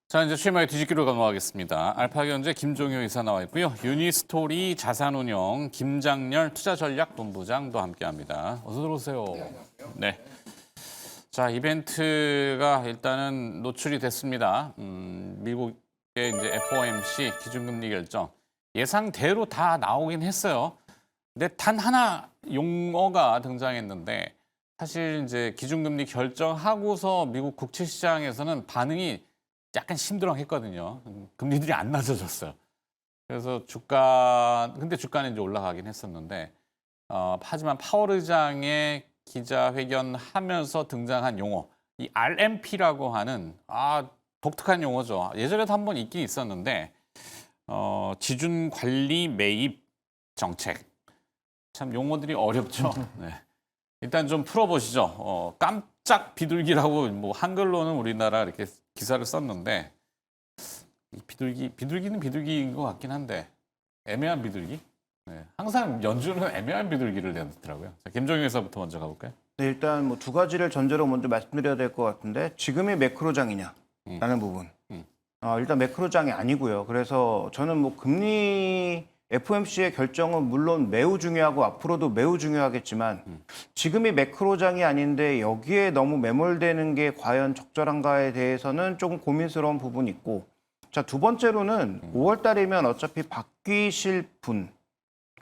자, 이제 최마의 뒤집기로 넘어가겠습니다. 알파경제 김종효 이사 나와 있고요. 유니스토리 자산운용 김장렬 투자전략본부장도 함께합니다. 어서 들어오세요. 네. 자, 이벤트가 일단은 노출이 됐습니다. 미국의 이제 FOMC 기준금리 결정 예상대로 다 나오긴 했어요. 근데 단 하나 용어가 등장했는데 사실 이제 기준금리 결정하고서 미국 국채 시장에서는 반응이 약간 심드렁했거든요. 금리들이 안 낮아졌어요. 그래서 근데 주가는 이제 올라가긴 했었는데, 하지만 파월 의장의 기자회견 하면서 등장한 용어, 이 RMP라고 하는, 독특한 용어죠. 예전에도 한번 있긴 있었는데, 지준 관리 매입 정책. 참 용어들이 어렵죠. 네. 일단 좀 풀어보시죠. 깜짝 비둘기라고 뭐 한글로는 우리나라 이렇게 기사를 썼는데 비둘기는 비둘기인 것 같긴 한데 애매한 비둘기? 네. 항상 연준은 애매한 비둘기를 내놓더라고요. 자, 김종윤 회사부터 먼저 가볼까요? 네, 일단 뭐 두 가지를 전제로 먼저 말씀드려야 될 것 같은데 지금이 매크로장이냐라는 부분. 일단 매크로장이 아니고요. 그래서 저는 뭐 금리 FOMC의 결정은 물론 매우 중요하고 앞으로도 매우 중요하겠지만 지금이 매크로장이 아닌데 여기에 너무 매몰되는 게 과연 적절한가에 대해서는 조금 고민스러운 부분이 있고, 자, 두 번째로는 5월 달이면 어차피 바뀌실 분,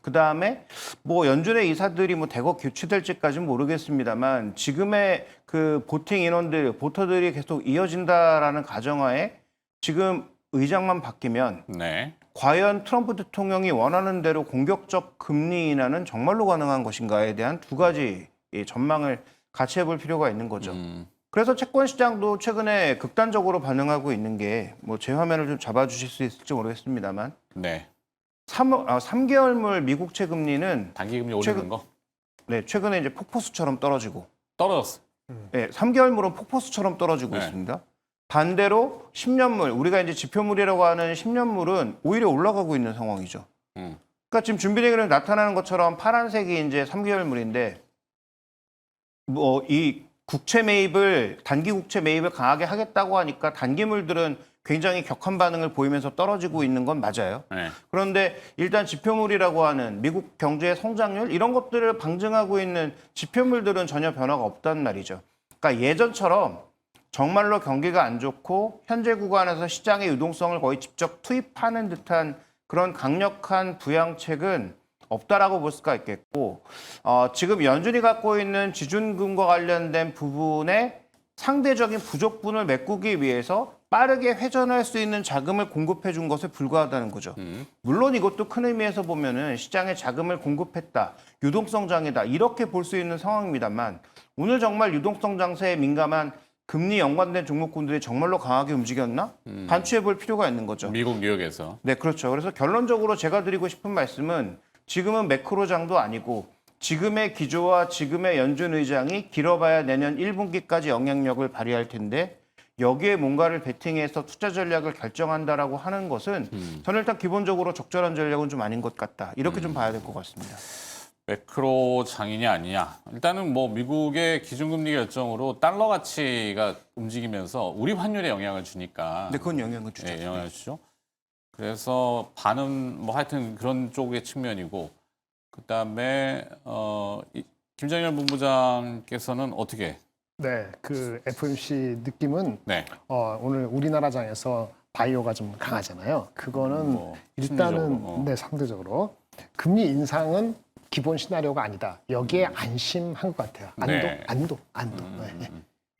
그다음에 뭐 연준의 이사들이 뭐 대거 교체될지까지는 모르겠습니다만 지금의 그 보팅 인원들, 보터들이 계속 이어진다라는 가정하에 지금 의장만 바뀌면 네. 과연 트럼프 대통령이 원하는 대로 공격적 금리 인하는 정말로 가능한 것인가에 대한 두 가지 전망을 같이 해볼 필요가 있는 거죠. 그래서 채권 시장도 최근에 극단적으로 반응하고 있는 게 뭐 제 화면을 좀 잡아주실 수 있을지 모르겠습니다만 네. 3개월물 미국채 금리는 단기금리 올리는 거? 네, 최근에 이제 폭포수처럼 떨어지고 떨어졌어. 네, 3개월물은 폭포수처럼 떨어지고 네. 있습니다. 반대로 10년물, 우리가 이제 지표물이라고 하는 10년물은 오히려 올라가고 있는 상황이죠. 그러니까 지금 준비되기로 나타나는 것처럼 파란색이 이제 3개월물인데 뭐 이 단기 국채 매입을 강하게 하겠다고 하니까 단기물들은 굉장히 격한 반응을 보이면서 떨어지고 있는 건 맞아요. 네. 그런데 일단 지표물이라고 하는 미국 경제의 성장률 이런 것들을 방증하고 있는 지표물들은 전혀 변화가 없단 말이죠. 그러니까 예전처럼 정말로 경기가 안 좋고 현재 구간에서 시장의 유동성을 거의 직접 투입하는 듯한 그런 강력한 부양책은 없다라고 볼 수가 있겠고, 지금 연준이 갖고 있는 지준금과 관련된 부분에 상대적인 부족분을 메꾸기 위해서 빠르게 회전할 수 있는 자금을 공급해 준 것에 불과하다는 거죠. 물론 이것도 큰 의미에서 보면은 시장에 자금을 공급했다, 유동성 장애다 이렇게 볼 수 있는 상황입니다만 오늘 정말 유동성 장세에 민감한 금리 연관된 종목군들이 정말로 강하게 움직였나? 반추해 볼 필요가 있는 거죠. 미국 뉴욕에서. 네, 그렇죠. 그래서 결론적으로 제가 드리고 싶은 말씀은 지금은 매크로장도 아니고 지금의 기조와 지금의 연준 의장이 길어봐야 내년 1분기까지 영향력을 발휘할 텐데 여기에 뭔가를 베팅해서 투자 전략을 결정한다라고 하는 것은 저는 일단 기본적으로 적절한 전략은 좀 아닌 것 같다. 이렇게 좀 봐야 될 것 같습니다. 매크로 장이냐 아니냐. 일단은 뭐 미국의 기준금리 결정으로 달러 가치가 움직이면서 우리 환율에 영향을 주니까. 근데 그건 영향을 주죠. 네, 영향을 주죠. 그래서 반은 뭐 하여튼 그런 쪽의 측면이고, 그다음에 김장렬 본부장께서는 어떻게? 네, 그 FOMC 느낌은 네. 오늘 우리나라장에서 바이오가 좀 강하잖아요. 그거는 뭐, 일단은 심리적으로, 네, 상대적으로 금리 인상은 기본 시나리오가 아니다. 여기에 안심한 것 같아요. 네. 안도. 네.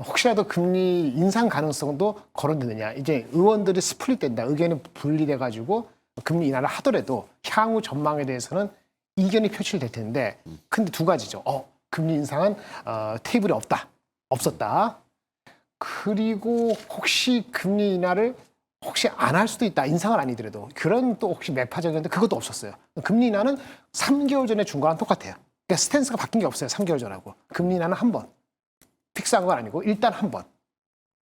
혹시라도 금리 인상 가능성도 거론되느냐. 이제 의원들이 스플릿된다. 의견이 분리돼가지고 금리 인하를 하더라도 향후 전망에 대해서는 이견이 표출될 텐데, 근데 두 가지죠. 금리 인상은 테이블에 없었다. 그리고 혹시 금리 인하를 혹시 안 할 수도 있다. 인상을 아니더라도. 그런 또 혹시 매파적이었는데 그것도 없었어요. 금리 인하는 3개월 전에 준 거랑 똑같아요. 그러니까 스탠스가 바뀐 게 없어요. 3개월 전하고. 금리 인하는 한 번. 픽스한 건 아니고 일단 한 번.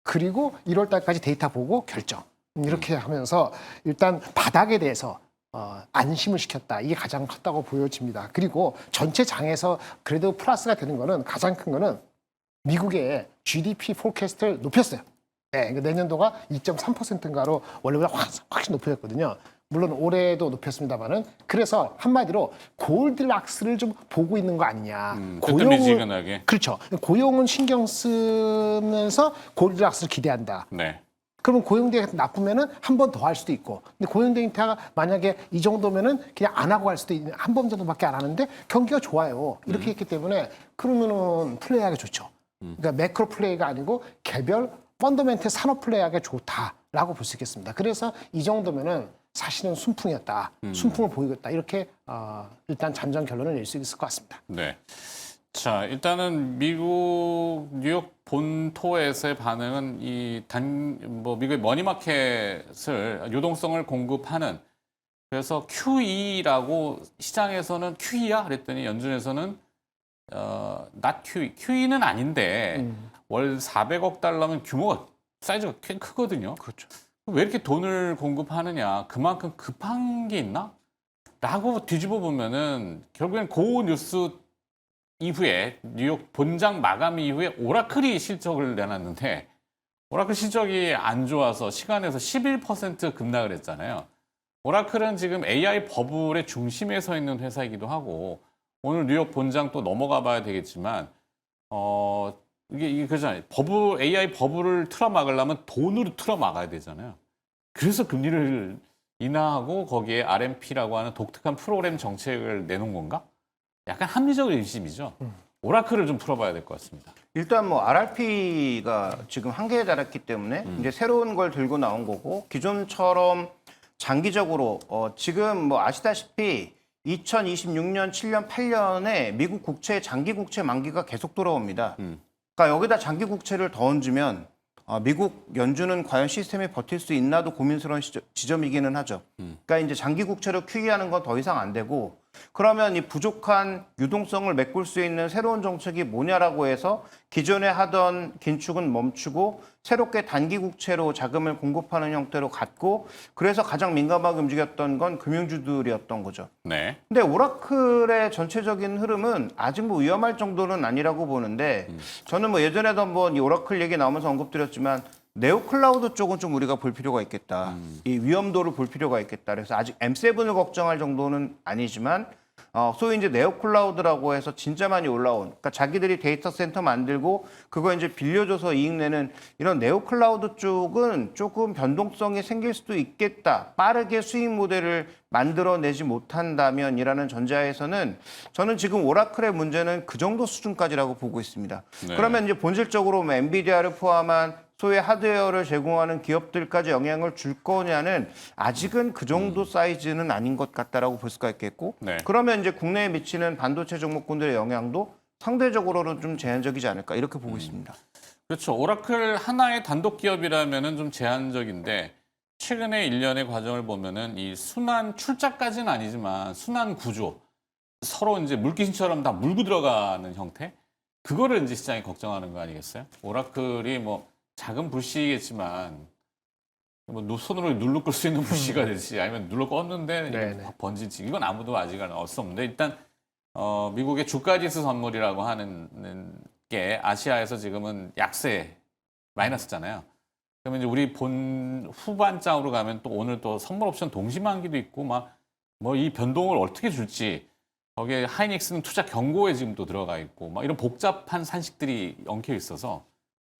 그리고 1월 달까지 데이터 보고 결정. 이렇게 하면서 일단 바닥에 대해서 안심을 시켰다. 이게 가장 컸다고 보여집니다. 그리고 전체 장에서 그래도 플러스가 되는 거는 가장 큰 거는 미국의 GDP 포캐스트를 높였어요. 네, 그러니까 내년도가 2.3%인가로 원래보다 훨씬 높아졌거든요. 물론 올해도 높였습니다만은 그래서 한마디로 골드락스를 좀 보고 있는 거 아니냐. 뜨뜻미지근하게. 그렇죠. 고용은 신경 쓰면서 골드락스를 기대한다. 네. 그러면 고용 데이터가 나쁘면은 한 번 더 할 수도 있고. 근데 고용 데이터가 만약에 이 정도면은 그냥 안 하고 할 수도 있는 한 번 정도밖에 안 하는데 경기가 좋아요. 이렇게 했기 때문에 그러면은 플레이하기 좋죠. 그러니까 매크로 플레이가 아니고 개별 펀더멘트 산업 플레이하기 좋다라고 볼 수 있겠습니다. 그래서 이 정도면은 사실은 순풍이었다. 순풍을 보이겠다. 이렇게 일단 잠정 결론을 낼 수 있을 것 같습니다. 네. 자, 일단은 미국 뉴욕 본토에서의 반응은 미국의 머니마켓을 유동성을 공급하는 그래서 QE라고 시장에서는 QE야 그랬더니 연준에서는 not QE, QE는 아닌데 월 400억 달러면 규모가 사이즈가 꽤 크거든요. 그렇죠. 왜 이렇게 돈을 공급하느냐? 그만큼 급한 게 있나? 라고 뒤집어 보면은 결국엔 그 뉴스 이후에 뉴욕 본장 마감 이후에 오라클이 실적을 내놨는데 오라클 실적이 안 좋아서 시간에서 11% 급락을 했잖아요. 오라클은 지금 AI 버블의 중심에 서 있는 회사이기도 하고 오늘 뉴욕 본장 또 넘어가 봐야 되겠지만 이게 그잖아요. AI 버블을 틀어막으려면 돈으로 틀어막아야 되잖아요. 그래서 금리를 인하하고 거기에 RMP라고 하는 독특한 프로그램 정책을 내놓은 건가? 약간 합리적인 의심이죠. 오라클을 좀 풀어봐야 될 것 같습니다. 일단 뭐 RRP가 지금 한계에 달했기 때문에 이제 새로운 걸 들고 나온 거고 기존처럼 장기적으로 지금 뭐 아시다시피 2026년, 7년, 8년에 미국 국채 장기 국채 만기가 계속 돌아옵니다. 그러니까 여기다 장기 국채를 더 얹으면 미국 연준은 과연 시스템이 버틸 수 있나도 고민스러운 지점이기는 하죠. 그러니까 이제 장기 국채로 QE하는 건 더 이상 안 되고 그러면 이 부족한 유동성을 메꿀 수 있는 새로운 정책이 뭐냐라고 해서 기존에 하던 긴축은 멈추고 새롭게 단기 국채로 자금을 공급하는 형태로 갔고 그래서 가장 민감하게 움직였던 건 금융주들이었던 거죠. 네. 근데 오라클의 전체적인 흐름은 아직 뭐 위험할 정도는 아니라고 보는데 저는 뭐 예전에도 한번 이 오라클 얘기 나오면서 언급드렸지만 네오클라우드 쪽은 좀 우리가 볼 필요가 있겠다. 이 위험도를 볼 필요가 있겠다. 그래서 아직 M7을 걱정할 정도는 아니지만 소위 이제 네오클라우드라고 해서 진짜 많이 올라온, 그러니까 자기들이 데이터 센터 만들고 그거 이제 빌려줘서 이익 내는 이런 네오클라우드 쪽은 조금 변동성이 생길 수도 있겠다. 빠르게 수익 모델을 만들어내지 못한다면이라는 전제하에서는 저는 지금 오라클의 문제는 그 정도 수준까지라고 보고 있습니다. 네. 그러면 이제 본질적으로 뭐 엔비디아를 포함한 소위 하드웨어를 제공하는 기업들까지 영향을 줄 거냐는 아직은 그 정도 사이즈는 아닌 것 같다라고 볼 수가 있겠고 네. 그러면 이제 국내에 미치는 반도체 종목군들의 영향도 상대적으로는 좀 제한적이지 않을까 이렇게 보고 있습니다. 그렇죠. 오라클 하나의 단독 기업이라면은 좀 제한적인데 최근에 일련의 과정을 보면은 이 순환 출자까지는 아니지만 순환 구조 서로 이제 물귀신처럼 다 물고 들어가는 형태 그거를 이제 시장이 걱정하는 거 아니겠어요? 오라클이 뭐 작은 불씨겠지만 뭐 손으로 눌러 끌 수 있는 불씨가 될지 아니면 눌러 껐는데 이게 네네. 확 번질지 이건 아무도 아직은 알 수 없는데 일단 미국의 주가지수 선물이라고 하는 게 아시아에서 지금은 약세 마이너스잖아요. 그러면 이제 우리 본 후반장으로 가면 또 오늘 또 선물 옵션 동시만기도 있고 막 뭐 이 변동을 어떻게 줄지 거기에 하이닉스는 투자 경고에 지금 또 들어가 있고 막 이런 복잡한 산식들이 엉켜 있어서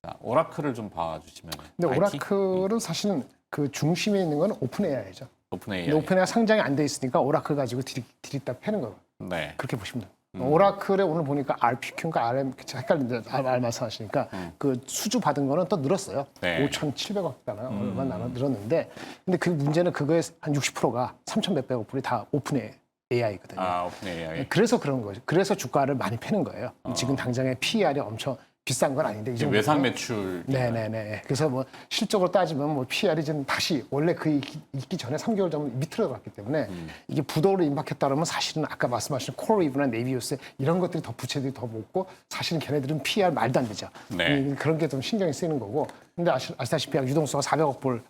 자, 오라클을 좀 봐주시면. 근데 IT? 오라클은 사실은 그 중심에 있는 건 오픈 AI죠. 오픈 AI. 근데 오픈 AI 상장이 안 돼 있으니까 오라클 가지고 들이다 패는 거예요. 네. 그렇게 보시면 돼요. 오라클에 오늘 보니까 RPQ인가 RM 헷갈리는데 R 말씀하시니까 그 수주 받은 거는 또 늘었어요. 네. 5,700억 달러 얼마 늘었는데 근데 그 문제는 그거의 한 60%가 3,100억 불이 다 오픈 AI거든요. 아, 오픈 AI. 그래서 그런 거죠. 그래서 주가를 많이 패는 거예요. 지금 당장에 PER이 엄청 비싼 건 아닌데 이 정도. 외상 매출. 네네네. 그래서 뭐 실적으로 따지면 뭐 PR이 좀 다시 원래 그 있기 전에 3개월 전 밑으로 갔기 때문에 이게 부도로 임박했다 그러면 사실은 아까 말씀하신 코어웨이브나 네비우스 이런 것들이 더 부채들이 더 먹고 사실은 걔네들은 PR 말도 안 되죠. 네. 그런 게 좀 신경이 쓰이는 거고. 근데 아시다시피 유동성가 400억 불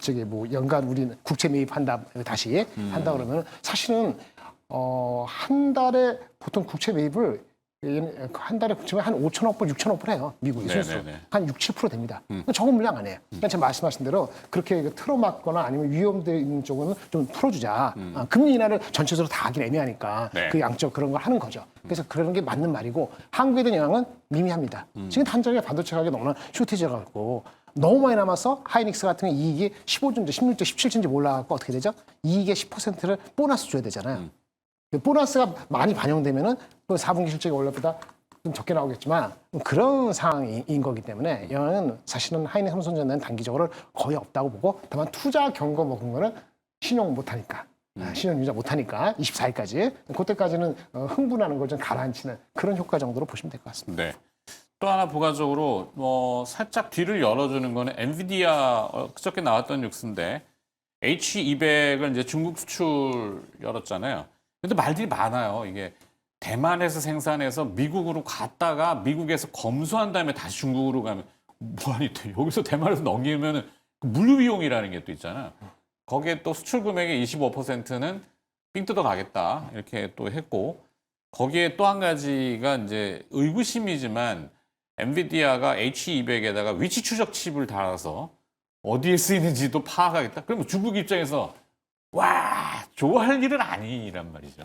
저기 뭐 연간 우리는 국채 매입한다 다시 한다 그러면 사실은 한 달에 보통 국채 매입을 한 달에 치면 한 5천억 불, 6천억 불 해요. 미국이 네, 순수. 네, 네. 한 6, 7% 됩니다. 적은 물량 아니에요. 그러니까 제가 말씀하신 대로 그렇게 틀어막거나 아니면 위험돼 있는 쪽은 좀 풀어주자. 금리 인하를 전체적으로 다 하긴 애매하니까 네. 그 양적 그런 걸 하는 거죠. 그래서 그런 게 맞는 말이고 한국에 대한 영향은 미미합니다. 지금 단적에 반도체 가격이 너무나 쇼티지가 갖고 너무 많이 남아서 하이닉스 같은 경우 이익이 15조인지 16조, 17조인지 몰라갖고 어떻게 되죠? 이익의 10%를 보너스 줘야 되잖아요. 그 보너스가 많이 반영되면은 그 4분기 실적이 원래보다 좀 적게 나오겠지만 그런 상황인 거기 때문에 영향은 사실은 하이닉스 삼성전자는 단기적으로 거의 없다고 보고 다만 투자 경고 먹은 거는 신용 못하니까 신용 유지 못하니까 24일까지 그때까지는 흥분하는 걸 좀 가라앉히는 그런 효과 정도로 보시면 될 것 같습니다. 네. 또 하나 부가적으로 살짝 뒤를 열어주는 거는 엔비디아 그저께 나왔던 뉴스인데 H200을 이제 중국 수출 열었잖아요. 근데 말들이 많아요. 이게 대만에서 생산해서 미국으로 갔다가 미국에서 검수한 다음에 다시 중국으로 가면 뭐하니 여기서 대만에서 넘기면은 물류 비용이라는 게 또 있잖아요. 거기에 또 수출 금액의 25%는 삥 뜯어 가겠다 이렇게 또 했고 거기에 또 한 가지가 이제 의구심이지만 엔비디아가 H200에다가 위치 추적 칩을 달아서 어디에 쓰이는지도 파악하겠다. 그러면 중국 입장에서 와 좋아할 일은 아니란 말이죠.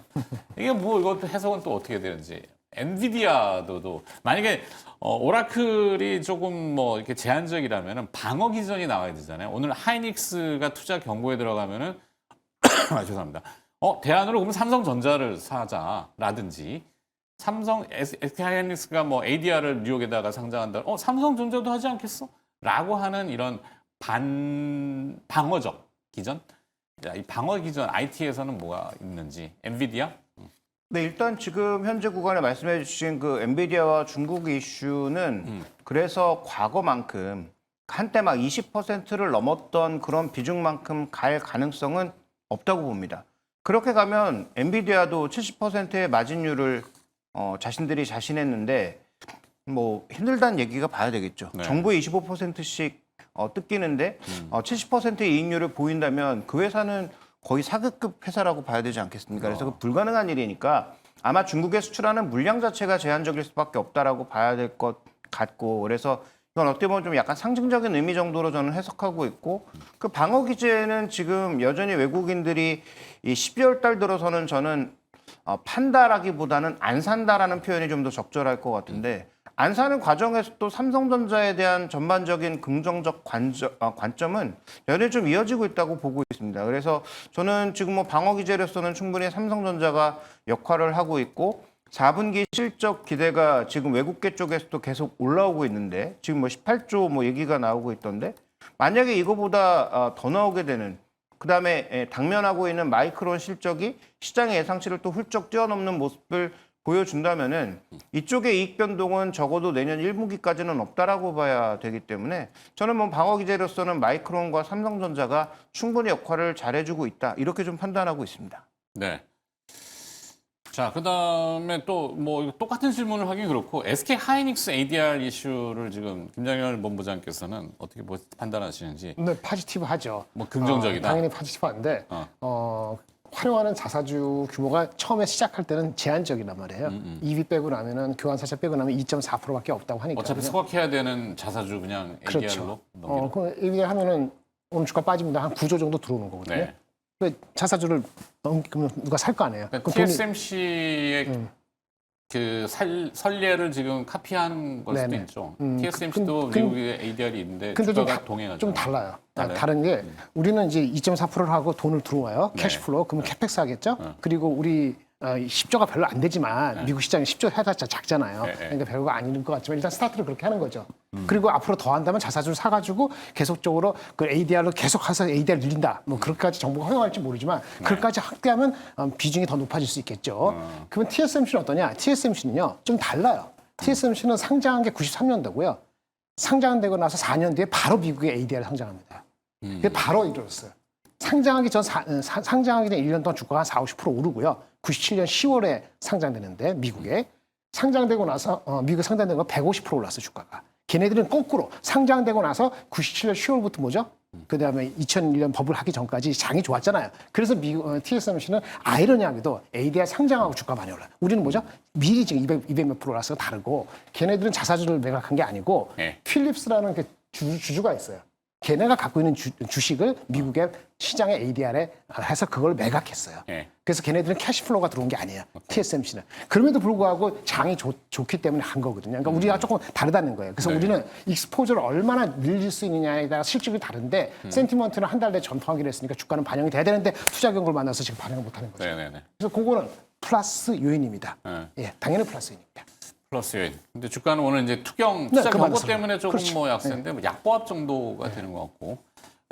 이게 뭐 이것도 해석은 또 어떻게 되는지. 엔비디아도 만약에 오라클이 조금 뭐 이렇게 제한적이라면은 방어 기전이 나와야 되잖아요. 오늘 하이닉스가 투자 경고에 들어가면은 아, 죄송합니다. 대안으로 그러면 삼성전자를 사자라든지 삼성 SK 하이닉스가 뭐 ADR을 뉴욕에다가 상장한다. 삼성전자도 하지 않겠어? 라고 하는 이런 방어적 기전. 자, 이 방어 기전 IT에서는 뭐가 있는지 엔비디아? 네, 일단 지금 현재 구간에 말씀해 주신 그 엔비디아와 중국 이슈는 그래서 과거만큼 한때 막 20%를 넘었던 그런 비중만큼 갈 가능성은 없다고 봅니다. 그렇게 가면 엔비디아도 70%의 마진율을 자신들이 자신했는데 뭐 힘들다는 얘기가 봐야 되겠죠. 네. 정부의 25%씩 뜯기는데 70%의 이익률을 보인다면 그 회사는 거의 사극급 회사라고 봐야 되지 않겠습니까? 그래서 그 불가능한 일이니까 아마 중국에 수출하는 물량 자체가 제한적일 수밖에 없다라고 봐야 될 것 같고 그래서 이건 어떻게 보면 좀 약간 상징적인 의미 정도로 저는 해석하고 있고 그 방어 기제는 지금 여전히 외국인들이 이 12월 달 들어서는 저는 판다라기보다는 안 산다라는 표현이 좀 더 적절할 것 같은데 안 사는 과정에서 또 삼성전자에 대한 전반적인 긍정적 관점은 여전히 좀 이어지고 있다고 보고 있습니다. 그래서 저는 지금 뭐 방어 기제로서는 충분히 삼성전자가 역할을 하고 있고 4분기 실적 기대가 지금 외국계 쪽에서도 계속 올라오고 있는데 지금 뭐 18조 뭐 얘기가 나오고 있던데 만약에 이거보다 더 나오게 되는 그다음에 당면하고 있는 마이크론 실적이 시장의 예상치를 또 훌쩍 뛰어넘는 모습을 보여준다면은 이쪽의 이익 변동은 적어도 내년 1분기까지는 없다라고 봐야 되기 때문에 저는 뭐 방어 기제로서는 마이크론과 삼성전자가 충분히 역할을 잘해주고 있다 이렇게 좀 판단하고 있습니다. 네. 자, 그다음에 또 뭐 똑같은 질문을 하긴 그렇고 SK 하이닉스 ADR 이슈를 지금 김장열 본부장께서는 어떻게 판단하시는지. 네, 파지티브하죠. 뭐 긍정적이다. 당연히 파지티브한데 활용하는 자사주 규모가 처음에 시작할 때는 제한적이란 말이에요. EV 빼고 나면은 교환사채 빼고 나면 2.4%밖에 없다고 하니까. 어차피 소각해야 되는 자사주 그냥 ADR로 그렇죠. 넘기는. 그 ADR 하면은 오늘 주가 빠집니다. 한 9조 정도 들어오는 거거든요. 네. 그 자사주를 넘기면 누가 살 거 아니에요. 그러니까 TSMC의 그 선례를 지금 카피한 걸 수도 네네. 있죠. TSMC도 미국에 ADR이 있는데 근데 주가가 동행하죠. 좀 달라요. 달라요? 다른 게 우리는 이제 2.4%를 하고 돈을 들어와요. 네. 캐시플로우. 그러면 캐펙스 하겠죠. 그리고 우리 10조가 별로 안 되지만 미국 시장이 10조 해봤자 작잖아요. 네. 그러니까 별거 아닌 것 같지만 일단 스타트를 그렇게 하는 거죠. 그리고 앞으로 더 한다면 자사주를 사가지고 계속적으로 그 ADR로 계속 해서 ADR 늘린다. 뭐 그렇게까지 정부가 허용할지 모르지만 그렇게까지 확대하면 비중이 더 높아질 수 있겠죠. 그러면 TSMC는 어떠냐? TSMC는요 좀 달라요. TSMC는 상장한 게 93년도고요. 상장되고 나서 4년 뒤에 바로 미국의 ADR 상장합니다. 그게 바로 이루어졌어요. 상장하기 전 상장하기 전 1년 동안 주가가 한 40-50% 오르고요. 97년 10월에 상장되는데 미국에 상장되고 나서 미국에 상장된 거 150% 올랐어요 주가가. 걔네들은 거꾸로 상장되고 나서 97년 10월부터 뭐죠? 그다음에 2001년 버블 하기 전까지 장이 좋았잖아요. 그래서 TSMC는 아이러니하게도 ADR 상장하고 주가 많이 올라요. 우리는 뭐죠? 미리 지금 200몇 프로 올라서 다르고 걔네들은 자사주를 매각한 게 아니고 네. 필립스라는 그 주주가 있어요. 걔네가 갖고 있는 주식을 미국의 시장의 ADR에 해서 그걸 매각했어요. 네. 그래서 걔네들은 캐시플로우가 들어온 게 아니에요. TSMC는. 그럼에도 불구하고 장이 좋기 때문에 한 거거든요. 그러니까 우리가 조금 다르다는 거예요. 그래서 네. 우리는 익스포저를 얼마나 늘릴 수 있느냐에 따라 실적이 다른데 센티먼트는 한 달 내에 전파하기로 했으니까 주가는 반영이 돼야 되는데 투자 경고를 만나서 지금 반영을 못하는 거죠. 네네네. 그래서 그거는 플러스 요인입니다. 네. 예, 당연히 플러스 요인입니다. 플러스 요인. 근데 주가는 오늘 이제 투자 그 경고 맞습니다. 때문에 조금 그렇죠. 뭐 약세인데 뭐 약보합 정도가 되는 것 같고.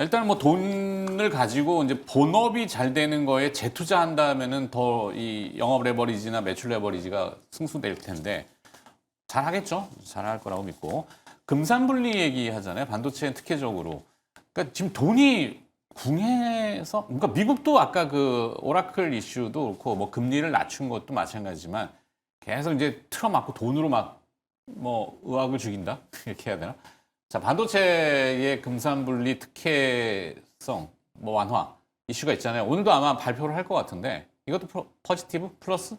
일단 뭐 돈을 가지고 이제 본업이 잘 되는 거에 재투자한다면은 더 이 영업 레버리지나 매출 레버리지가 승수될 텐데 잘 하겠죠. 잘 할 거라고 믿고. 금산분리 얘기하잖아요. 반도체는 특혜적으로. 그러니까 지금 돈이 궁해서 그러니까 미국도 아까 그 오라클 이슈도 그렇고 뭐 금리를 낮춘 것도 마찬가지지만 계속 이제 틀어막고 돈으로 막 뭐 의학을 죽인다 이렇게 해야 되나? 자 반도체의 금산분리 특혜성 뭐 완화 이슈가 있잖아요. 오늘도 아마 발표를 할 것 같은데 이것도 포지티브 플러스?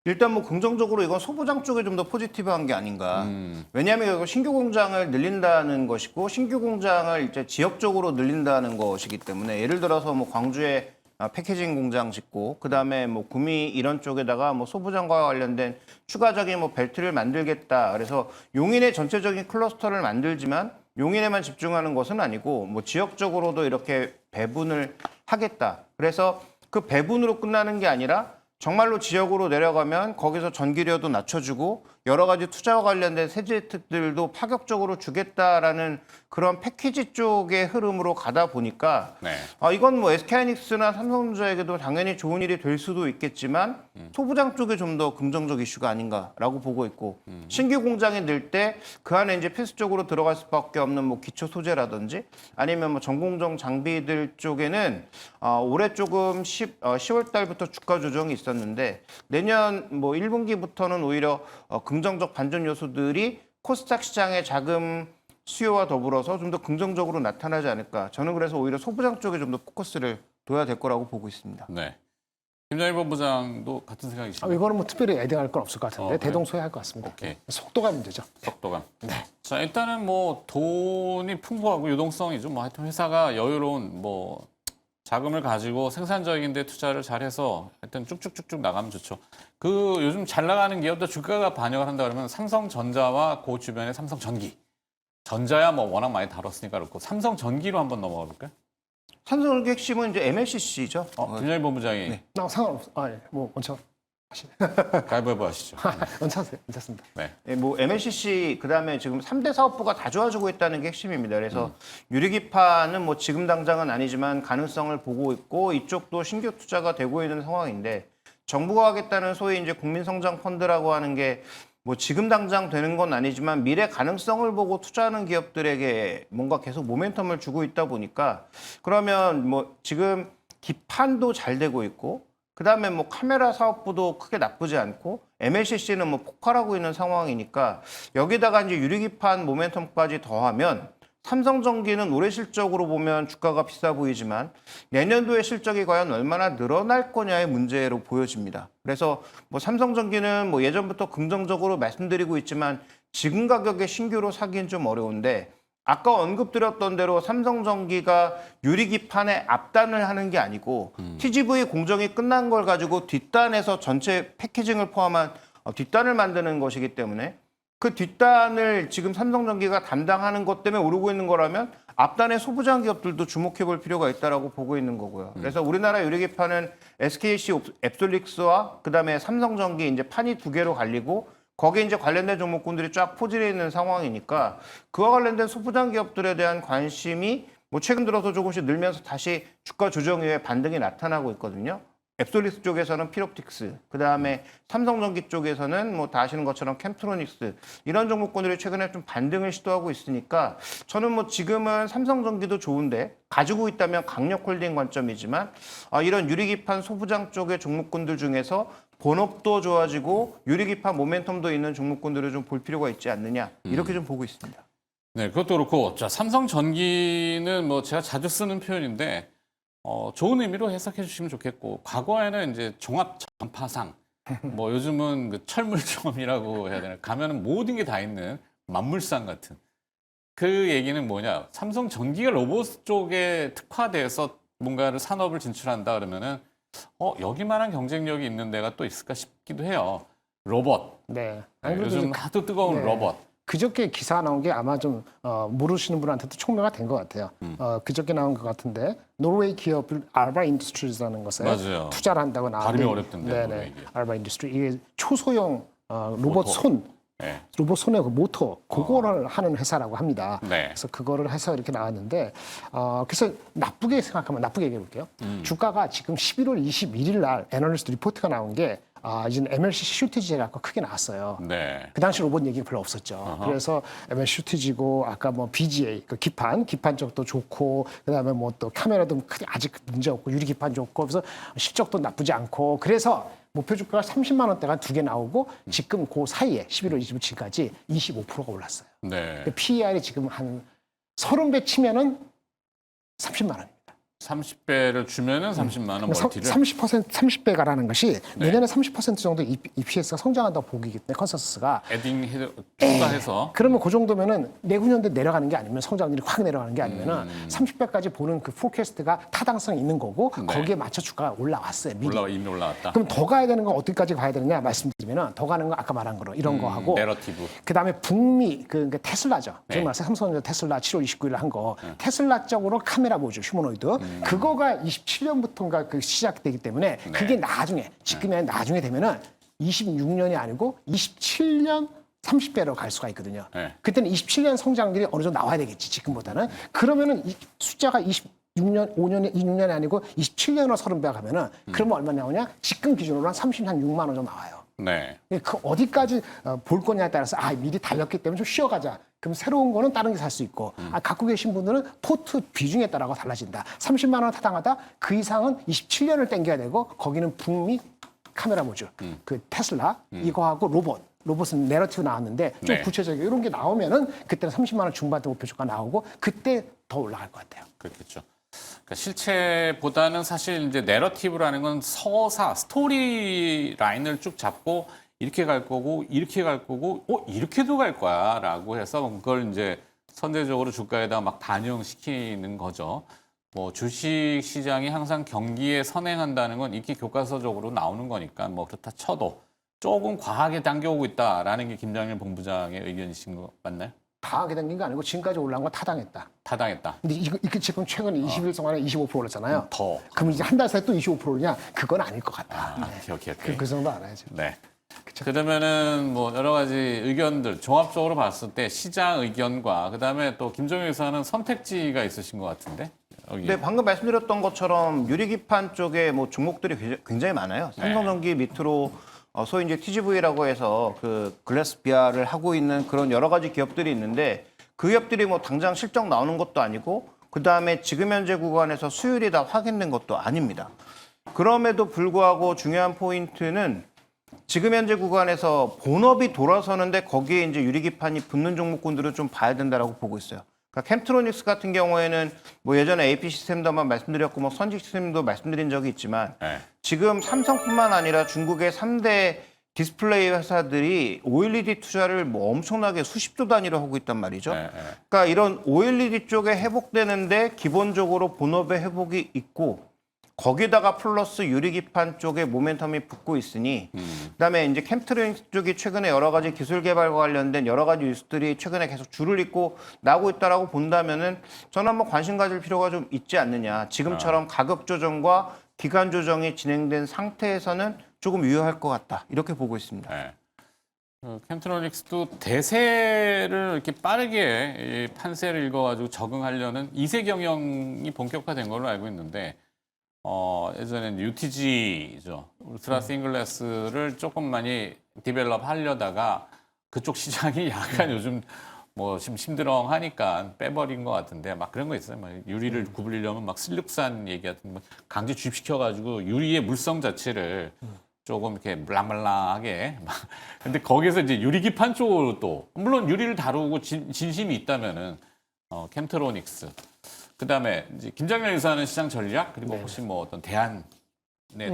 일단 뭐 긍정적으로 이건 소부장 쪽에 좀 더 포지티브한 게 아닌가. 왜냐하면 이거 신규 공장을 늘린다는 것이고 신규 공장을 이제 지역적으로 늘린다는 것이기 때문에 예를 들어서 뭐 광주에 패키징 공장 짓고 그다음에 뭐 구미 이런 쪽에다가 뭐 소부장과 관련된 추가적인 뭐 벨트를 만들겠다. 그래서 용인의 전체적인 클러스터를 만들지만 용인에만 집중하는 것은 아니고 뭐 지역적으로도 이렇게 배분을 하겠다. 그래서 그 배분으로 끝나는 게 아니라 정말로 지역으로 내려가면 거기서 전기료도 낮춰주고 여러 가지 투자와 관련된 세제 혜택들도 파격적으로 주겠다라는 그런 패키지 쪽의 흐름으로 가다 보니까 네. 이건 뭐 SK하이닉스나 삼성전자에게도 당연히 좋은 일이 될 수도 있겠지만 소부장 쪽에 좀 더 긍정적 이슈가 아닌가라고 보고 있고 신규 공장이 늘 때 그 안에 이제 필수적으로 들어갈 수밖에 없는 뭐 기초 소재라든지 아니면 뭐 전공정 장비들 쪽에는 올해 조금 10월 달부터 주가 조정이 있었는데 내년 뭐 1분기부터는 오히려 긍정적 반전 요소들이 코스닥 시장의 자금 수요와 더불어서 좀 더 긍정적으로 나타나지 않을까. 저는 그래서 오히려 소부장 쪽에 좀 더 포커스를 둬야 될 거라고 보고 있습니다. 네. 김장일 본부장도 같은 생각이시나요? 이거는 뭐 특별히 애딩할 건 없을 것 같은데 그래요? 대동소이할 것 같습니다. 오케이. 속도가 문제죠. 속도감. 네. 자 일단은 뭐 돈이 풍부하고 유동성이죠. 뭐 하여튼 회사가 여유로운 뭐 자금을 가지고 생산적인데 투자를 잘해서 하여튼 쭉쭉쭉쭉 나가면 좋죠. 그 요즘 잘 나가는 기업도 주가가 반영을 한다 그러면 삼성전자와 그 주변에 삼성전기. 전자야 뭐 워낙 많이 다뤘으니까 그렇고 삼성전기로 한번 넘어가 볼까요? 삼성전기 핵심은 이제 MLCC죠. 김장일 본부장이 네. 상관없어. 뭐 원차 가위바위보 하시죠. 원차세요. 괜찮습니다. 네. 예, 뭐 MLCC 그다음에 지금 3대 사업부가 다 좋아지고 있다는 게 핵심입니다. 그래서 유리기판은 뭐 지금 당장은 아니지만 가능성을 보고 있고 이쪽도 신규 투자가 되고 있는 상황인데 정부가 하겠다는 소위 이제 국민성장 펀드라고 하는 게 뭐 지금 당장 되는 건 아니지만 미래 가능성을 보고 투자하는 기업들에게 뭔가 계속 모멘텀을 주고 있다 보니까 그러면 뭐 지금 기판도 잘 되고 있고 그다음에 뭐 카메라 사업부도 크게 나쁘지 않고 MLCC는 뭐 폭발하고 있는 상황이니까 여기다가 이제 유리기판 모멘텀까지 더하면 삼성전기는 올해 실적으로 보면 주가가 비싸 보이지만 내년도의 실적이 과연 얼마나 늘어날 거냐의 문제로 보여집니다. 그래서 뭐 삼성전기는 뭐 예전부터 긍정적으로 말씀드리고 있지만 지금 가격에 신규로 사기는 좀 어려운데 아까 언급드렸던 대로 삼성전기가 유리기판에 앞단을 하는 게 아니고 TGV 공정이 끝난 걸 가지고 뒷단에서 전체 패키징을 포함한 뒷단을 만드는 것이기 때문에 그 뒷단을 지금 삼성전기가 담당하는 것 때문에 오르고 있는 거라면 앞단의 소부장 기업들도 주목해 볼 필요가 있다라고 보고 있는 거고요. 그래서 우리나라 유리기판은 SKC 앱솔릭스와 그다음에 삼성전기 이제 판이 두 개로 갈리고 거기에 이제 관련된 종목군들이 쫙 포진해 있는 상황이니까 그와 관련된 소부장 기업들에 대한 관심이 뭐 최근 들어서 조금씩 늘면서 다시 주가 조정 이후에 반등이 나타나고 있거든요. 앱솔릭스 쪽에서는 필옵틱스, 그다음에 삼성전기 쪽에서는 뭐 다 아시는 것처럼 캠트로닉스 이런 종목군들이 최근에 좀 반등을 시도하고 있으니까 저는 뭐 지금은 삼성전기도 좋은데 가지고 있다면 강력홀딩 관점이지만 이런 유리기판 소부장 쪽의 종목군들 중에서 본업도 좋아지고 유리기판 모멘텀도 있는 종목군들을 좀 볼 필요가 있지 않느냐 이렇게 좀 보고 있습니다. 네, 그것도 그렇고, 자, 삼성전기는 뭐 제가 자주 쓰는 표현인데, 좋은 의미로 해석해 주시면 좋겠고, 과거에는 이제 종합 전파상, 뭐 요즘은 그 철물점이라고 해야 되나, 가면은 모든 게 다 있는 만물상 같은. 그 얘기는 뭐냐, 삼성전기가 로봇 쪽에 특화돼서 뭔가를 산업을 진출한다 그러면은, 여기만한 경쟁력이 있는 데가 또 있을까 싶기도 해요. 로봇. 네. 네, 요즘 하도 뜨거운 네. 로봇. 그저께 기사 나온 게 아마 좀 모르시는 분한테도 총명화 된 것 같아요. 그저께 나온 것 같은데 노르웨이 기업 알바 인더스트리즈라는 것에 맞아요. 투자를 한다고 나왔는데 발음이 어렵던데, 네네. 노르웨이 기업. 알바 인더스트리 이게 초소형 로봇 모터. 손 네. 로봇 손의 그 모터 그거를 하는 회사라고 합니다. 네. 그래서 그거를 해서 이렇게 나왔는데 그래서 나쁘게 생각하면 나쁘게 얘기해 볼게요. 주가가 지금 11월 21일 날 애널리스트 리포트가 나온 게 이제 MLC 슈티지가 크게 나왔어요. 네. 그 당시 로봇 얘기 별로 없었죠. 그래서 MLC 슈티지고 아까 뭐 BGA 그 기판 쪽도 좋고 그다음에 뭐 또 카메라도 크게 아직 문제 없고 유리 기판 좋고 그래서 실적도 나쁘지 않고 그래서 목표 주가가 30만 원대가 두 개 나오고 지금 그 사이에 11월 27일까지 25%가 올랐어요. 네. PER이 지금 한 30배 치면은 30만 원. 30배를 주면은 30만 원 멀티를. 30배가라는 것이 내년에 30% 정도 EPS가 성장한다고 보기 때문에 컨센서스가 추가해서. 그러면 그 정도면은 내후년도 내려가는 게 아니면 성장률이 확 내려가는 게 아니면은 30배까지 보는 그 포캐스트가 타당성이 있는 거고 거기에 맞춰 주가가 올라왔어요. 미리. 이미 올라왔다. 그럼 더 가야 되는 건 어디까지 가야 되느냐 말씀드리면은 더 가는 건 아까 말한 거로 이런 거 하고 내러티브. 그다음에 북미 그러니까 테슬라죠. 네. 지금 말씀 삼성전자 테슬라 7월 29일 한 거 테슬라 쪽으로 카메라 모듈 휴머노이드 그거가 27년부터인가 그 시작되기 때문에 그게 나중에 지금이 아니라 나중에 되면은 26년이 아니고 27년 30배로 갈 수가 있거든요. 네. 그때는 27년 성장률이 어느 정도 나와야 되겠지 지금보다는 그러면은 이 숫자가 26년 26년이 아니고 27년으로 30배가 가면은 그러면 얼마 나오냐? 지금 기준으로 한 36만 원 정도 나와요. 네. 그 어디까지 볼 거냐에 따라서 미리 달렸기 때문에 좀 쉬어가자. 그럼 새로운 거는 다른 게 살 수 있고 갖고 계신 분들은 포트 비중에 따라 달라진다. 30만 원 타당하다. 그 이상은 27년을 땡겨야 되고 거기는 북미 카메라 모듈, 그 테슬라 이거하고 로봇은 내러티브 나왔는데 좀 네. 구체적인 이런 게 나오면은 그때는 30만 원 중반대 목표 주가 나오고 그때 더 올라갈 것 같아요. 그렇겠죠. 그러니까 실체보다는 사실 이제 내러티브라는 건 서사, 스토리 라인을 쭉 잡고 이렇게 갈 거고, 이렇게 갈 거고, 이렇게도 갈 거야 라고 해서 그걸 이제 선제적으로 주가에다 막 반영시키는 거죠. 뭐 주식 시장이 항상 경기에 선행한다는 건 이렇게 교과서적으로 나오는 거니까 뭐 그렇다 쳐도 조금 과하게 당겨오고 있다라는 게 김장일 본부장의 의견이신 거 맞나요? 당하게 당긴 게 아니고 지금까지 올라온 건 타당했다. 타당했다. 근데 이거 지금 최근 20일 동안에 25% 올랐잖아요. 더. 그럼 이제 한 달 사이에 또 25%냐? 그건 아닐 것 같다. 오케이. 그 정도 알아야죠. 네. 그러면은 뭐 여러 가지 의견들 종합적으로 봤을 때 시장 의견과 그다음에 또 김종현 의사는 선택지가 있으신 것 같은데 여기. 네, 방금 말씀드렸던 것처럼 유리기판 쪽에 뭐 종목들이 굉장히 많아요. 삼성전기 밑으로 소위 이제 TGV라고 해서 그 글래스 비아를 하고 있는 그런 여러 가지 기업들이 있는데 그 기업들이 뭐 당장 실적 나오는 것도 아니고 그 다음에 지금 현재 구간에서 수율이 다 확인된 것도 아닙니다. 그럼에도 불구하고 중요한 포인트는 지금 현재 구간에서 본업이 돌아서는데 거기에 이제 유리기판이 붙는 종목군들을 좀 봐야 된다라고 보고 있어요. 그러니까 캠트로닉스 같은 경우에는 뭐 예전에 AP 시스템도 한번 말씀드렸고 뭐 선직 시스템도 말씀드린 적이 있지만 네. 지금 삼성뿐만 아니라 중국의 3대 디스플레이 회사들이 OLED 투자를 뭐 엄청나게 수십조 단위로 하고 있단 말이죠. 네. 그러니까 이런 OLED 쪽에 회복되는데 기본적으로 본업의 회복이 있고 거기다가 플러스 유리기판 쪽에 모멘텀이 붙고 있으니 그다음에 이제 캠트로닉스 쪽이 최근에 여러 가지 기술 개발과 관련된 여러 가지 뉴스들이 최근에 계속 줄을 잇고 나오고 있다라고 본다면은 저는 한번 관심 가질 필요가 좀 있지 않느냐. 지금처럼 가격 조정과 기간 조정이 진행된 상태에서는 조금 유효할 것 같다. 이렇게 보고 있습니다. 네. 캠트로닉스도 대세를 이렇게 빠르게 이 판세를 읽어가지고 적응하려는 2세 경영이 본격화된 걸로 알고 있는데 예전에는 UTG죠. 울트라 싱글래스를 조금 많이 디벨롭 하려다가 그쪽 시장이 약간 요즘 뭐 좀 심드렁하니까 빼버린 것 같은데 막 그런 거 있어요. 막 유리를 구부리려면 막 슬륵산 얘기 같은 거 강제 주입시켜가지고 유리의 물성 자체를 조금 이렇게 물랑물랑하게. 근데 거기서 이제 유리기판 쪽으로 또 물론 유리를 다루고 진심이 있다면은 캠트로닉스. 그다음에 이제 김장렬 이사는 시장 전략 그리고 혹시 뭐 어떤 대안의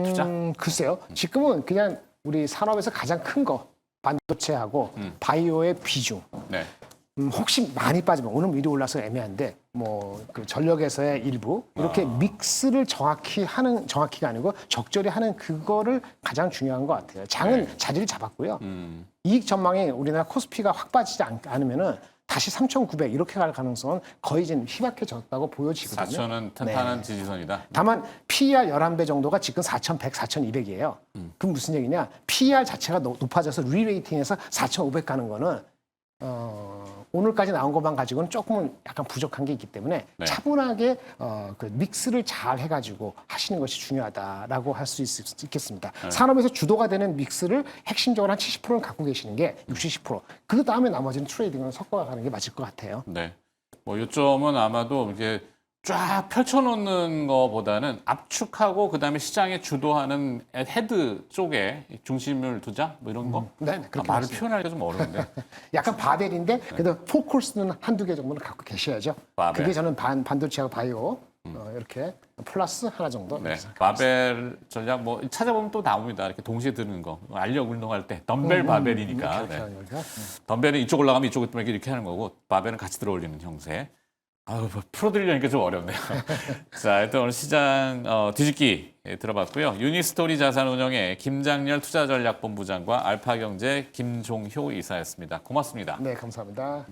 투자? 글쎄요. 지금은 그냥 우리 산업에서 가장 큰 거 반도체하고 바이오의 비중. 네. 혹시 많이 빠지면 오늘 미리 올라서 애매한데 뭐 그 전력에서의 일부 이렇게 믹스를 정확히가 아니고 적절히 하는 그거를 가장 중요한 것 같아요. 장은 자리를 잡았고요. 이익 전망이 우리나라 코스피가 확 빠지지 않으면은 다시 3,900 이렇게 갈 가능성은 거의 지금 희박해졌다고 보여지거든요. 4천은 탄탄한 지지선이다. 다만 PER 11배 정도가 지금 4,100, 4,200이에요. 그럼 무슨 얘기냐? PER 자체가 높아져서 리레이팅해서 4,500 가는 거는 오늘까지 나온 것만 가지고는 조금은 약간 부족한 게 있기 때문에 네. 차분하게 그 믹스를 잘 해가지고 하시는 것이 중요하다라고 할 수 있겠습니다. 산업에서 주도가 되는 믹스를 핵심적으로 한 70%는 갖고 계시는 게 60, 70%. 그 다음에 나머지는 트레이딩을 섞어가는 게 맞을 것 같아요. 네. 뭐 요점은 아마도 이게 쫙 펼쳐놓는 것보다는 압축하고 그다음에 시장에 주도하는 헤드 쪽에 중심을 두자 뭐 이런 거. 네, 그렇게 말을 맞습니다. 표현하기가 좀 어려운데. 약간 바벨인데 그래도 포커스는 한두 개 정도는 갖고 계셔야죠. 바벨. 그게 저는 반도체하고 바이오 이렇게 플러스 하나 정도. 네. 바벨 전략 뭐 찾아보면 또 나옵니다. 이렇게 동시에 드는 거. 알력 운동할 때 덤벨 바벨이니까. 이렇게 네. 하는 거죠. 덤벨은 이쪽 올라가면 이쪽을 이렇게 하는 거고 바벨은 같이 들어올리는 형태. 아유, 뭐 풀어드리려니까 좀 어렵네요. 자, 일단 오늘 시장 뒤집기 들어봤고요. 유니스토리 자산운용의 김장렬 투자전략본부장과 알파경제 김종효 이사였습니다. 고맙습니다. 네, 감사합니다.